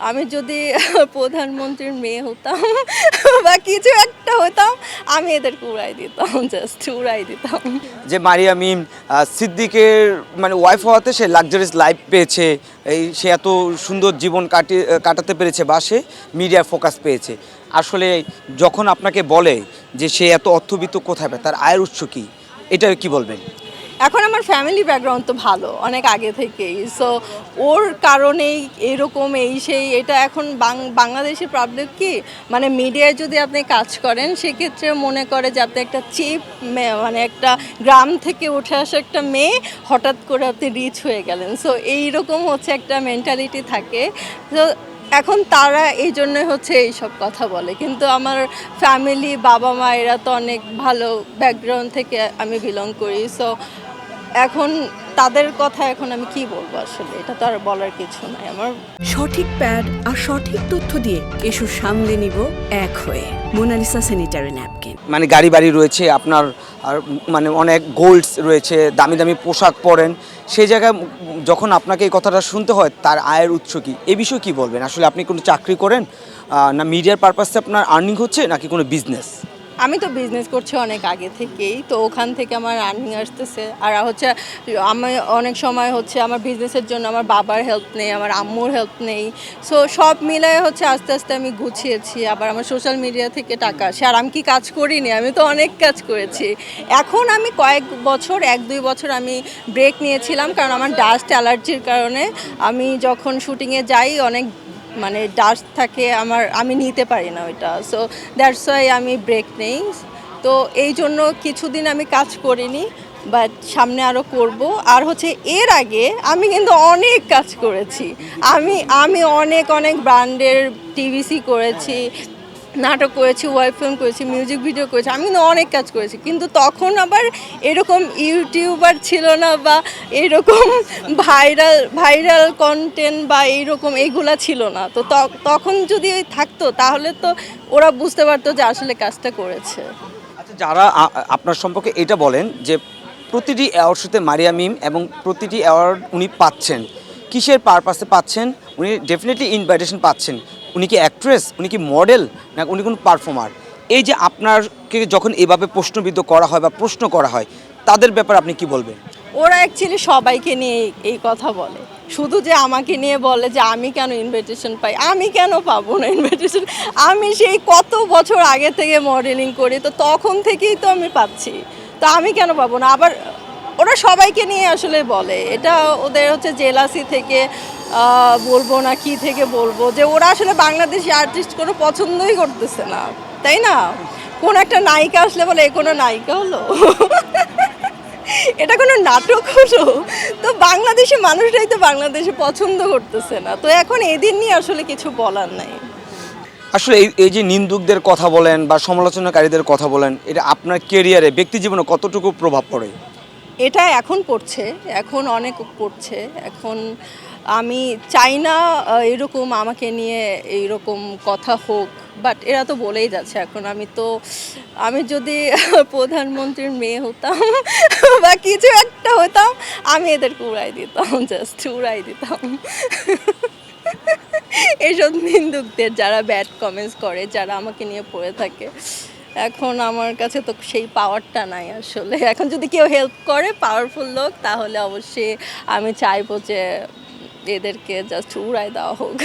আমি যদি প্রধানমন্ত্রীর মেয়ে হতাম বা কিছু একটা হতাম, আমি এদেরকে উড়াই দিতাম, জাস্ট উড়াই দিতাম। যে মারিয়া মিম সিদ্দিকের মানে ওয়াইফ হওয়াতে সে লাক্সারিয়াস লাইফ পেয়েছে, সে এত সুন্দর জীবন কাটাতে পেরেছে বা সে মিডিয়ার ফোকাস পেয়েছে। আসলে যখন আপনাকে বলে যে সে এত অর্থবিত্ত কোথায় পায়, তার আয়ের উৎস কী, এটা কি বলবেন? এখন আমার ফ্যামিলি ব্যাকগ্রাউন্ড তো ভালো, অনেক আগে থেকেই। সো ওর কারণেই এরকম এই সেই এটা এখন বাংলাদেশের প্রবলেম কি, মানে মিডিয়ায় যদি আপনি কাজ করেন সেক্ষেত্রে মনে করে যে আপনি একটা চিপ মানে একটা গ্রাম থেকে উঠে আসা একটা মেয়ে, হঠাৎ করে আপনি রিচ হয়ে গেলেন। সো এইরকম হচ্ছে একটা মেন্টালিটি থাকে। তো এখন তারা এই জন্যই হচ্ছে এইসব কথা বলে, কিন্তু আমার ফ্যামিলি বাবা মা এরা তো অনেক ভালো ব্যাকগ্রাউন্ড থেকে আমি বিলং করি। সো এখন তাদের কথা এখন আমি কি বলবো, আসলে এটা তো আর বলার কিছু নাই আমার। সঠিক প্যাড আর সঠিক তথ্য দিয়ে এসব সামলে নিব এক হয়ে। Monalisa sanitary napkin. মানে গাড়ি বাড়ি রয়েছে আপনার, আর মানে অনেক গোল্ডস রয়েছে, দামি দামি পোশাক পরেন, সেই জায়গায় যখন আপনাকে এই কথাটা শুনতে হয় তার আয়ের উৎস কী, এ বিষয়ে কী বলবেন? আসলে আপনি কোনো চাকরি করেন না মিডিয়ার পারপাসে আপনার আর্নিং হচ্ছে নাকি কোনো বিজনেস? আমি তো বিজনেস করছি অনেক আগে থেকেই, তো ওখান থেকে আমার আর্নিং আসতেছে। আর হচ্ছে আমি অনেক সময় হচ্ছে আমার বিজনেসের জন্য আমার বাবার হেল্প নেই, আমার আম্মুর হেল্প নেই। সো সব মিলায় হচ্ছে আস্তে আস্তে আমি গুছিয়েছি। আবার আমার সোশ্যাল মিডিয়া থেকে টাকা আসে। আর আমি কি কাজ করিনি, আমি তো অনেক কাজ করেছি। এখন আমি কয়েক বছর 1-2 বছর আমি ব্রেক নিয়েছিলাম, কারণ আমার ডাস্ট অ্যালার্জির কারণে আমি যখন শুটিংয়ে যাই অনেক মানে ডাস্ট থাকে আমার, আমি নিতে পারি না ওইটা। সো দ্যাটস ওয়াই আমি ব্রেক নেই। তো এই জন্য কিছুদিন আমি কাজ করিনি, বাট সামনে আরও করব। আর হচ্ছে এর আগে আমি কিন্তু অনেক কাজ করেছি। আমি আমি অনেক অনেক ব্র্যান্ডের টিভিসি করেছি, নাটক করেছি, ওয়েব ফিল্ম করেছি, মিউজিক ভিডিও করেছি, আমি কিন্তু অনেক কাজ করেছি। কিন্তু তখন আবার এরকম ইউটিউবার ছিল না, বা এরকম ভাইরাল কন্টেন্ট বা এইরকম এইগুলা ছিল না। তো তখন যদি থাকতো তাহলে তো ওরা বুঝতে পারতো যে আসলে কাজটা করেছে। আচ্ছা, যারা আপনার সম্পর্কে এটা বলেন যে প্রতিটি অ্যাওয়ার্ড শোতে মারিয়া মিম এবং প্রতিটি অ্যাওয়ার্ড উনি পাচ্ছেন, কিসের পারপাসে পাচ্ছেন? উনি ডেফিনেটলি ইনভাইটেশন পাচ্ছেন। উনি কি অ্যাক্ট্রেস, উনি কি মডেল, না উনি কোনো পারফর্মার? এই যে আপনাকে যখন এভাবে প্রশ্নবিদ্ধ করা হয় বা প্রশ্ন করা হয়, তাদের ব্যাপারে আপনি কি বলবেন? ওরা অ্যাকচুয়ালি সবাইকে নিয়ে এই কথা বলে, শুধু যে আমাকে নিয়ে বলে যে আমি কেন ইনভিটেশন পাই, আমি কেন পাবো না ইনভিটেশন? আমি সেই কত বছর আগে থেকে মডেলিং করি, তো তখন থেকেই তো আমি পাচ্ছি, তো আমি কেন পাবো না? আবার ওরা সবাইকে নিয়ে আসলে বলে, এটা ওদের হচ্ছে জেলাসি থেকে বলবো না কি থেকে বলবো, যে ওরা আসলে বাংলাদেশি আর্টিস্ট কোনো পছন্দই করতেছে না, তাই না? কোন একটা নায়িকা আসলে বলে এ কোনো নায়িকা হলো? এটা কোনো নাটক হলো? তো বাংলাদেশি মানুষরাই তো বাংলাদেশে পছন্দ করতেছে না, তো এখন এদের নিয়ে আসলে কিছু বলার নাই। আসলে এই যে নিন্দুকদের কথা বলেন বা সমালোচনাকারীদের কথা বলেন, এটা আপনার কেরিয়ারে, ব্যক্তি জীবনে কতটুকু প্রভাব পড়ে? এটা এখন পড়ছে, এখন অনেক পড়ছে। এখন আমি চাই না এরকম আমাকে নিয়ে এইরকম কথা হোক, বাট এরা তো বলেই যাচ্ছে। এখন আমি যদি প্রধানমন্ত্রীর মেয়ে হতাম বা কিছু একটা হতাম, আমি এদেরকে উড়াই দিতাম, জাস্ট উড়াই দিতাম। এইসব নিন্দুকদের, যারা ব্যাড কমেন্টস করে, যারা আমাকে নিয়ে পড়ে থাকে, এখন আমার কাছে তো সেই পাওয়ারটা নাই আসলে। এখন যদি কেউ হেল্প করে, পাওয়ারফুল লোক, তাহলে অবশ্যই আমি চাইবো যে এদেরকে জাস্ট উড়াই দেওয়া হোক।